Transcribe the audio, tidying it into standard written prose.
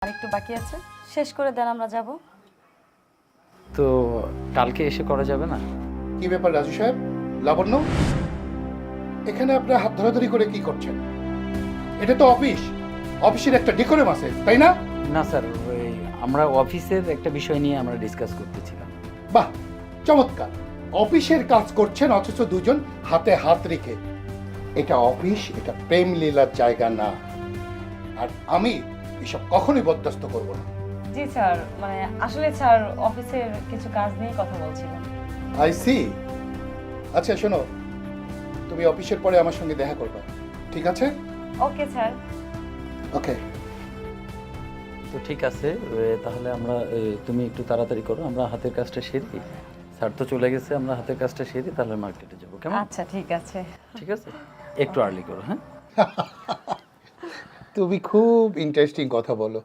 আরেকটু বাকি আছে, শেষ করে দেন আমরা যাব। তো কালকে এসে করা যাবে না? কি ব্যাপার রাজু সাহেব, লাবণ্য, এখানে আপনারা হাত ধরাধরি করে কি করছেন? এটা তো অফিস, অফিসের একটা ডেকোরাম আছে, তাই না? না স্যার, ওই আমরা অফিসের একটা বিষয় নিয়ে আমরা ডিসকাস করতেছিলাম। বাহ, চমৎকার। অফিসের কাজ করছেন অথচ দুজন হাতে হাত রেখে। এটা অফিস, এটা প্রেম লীলার জায়গা না। আর আমি এসব কখনোই বরদাস্ত করব না। জি স্যার, মানে আসলে স্যার অফিসের কিছু কাজ নিয়ে কথা বলছিলাম। I see. আচ্ছা শোনো, তুমি অফিসের পরে আমার সঙ্গে দেখা করবে, ঠিক আছে? Okay sir. ওকে। তো ঠিক আছে, তাহলে আমরা তুমি একটু তাড়াতাড়ি করো, আমরা হাতের কাজটা সেরি। স্যার তো চলে গেছে, আমরা হাতের কাজটা সেরি, তাহলে মার্কেটে যাবো, কেমন? আচ্ছা ঠিক আছে। ঠিক আছে, একটু আর্লি করো, হ্যাঁ? তুমি খুব ইন্টারেস্টিং কথা বলো।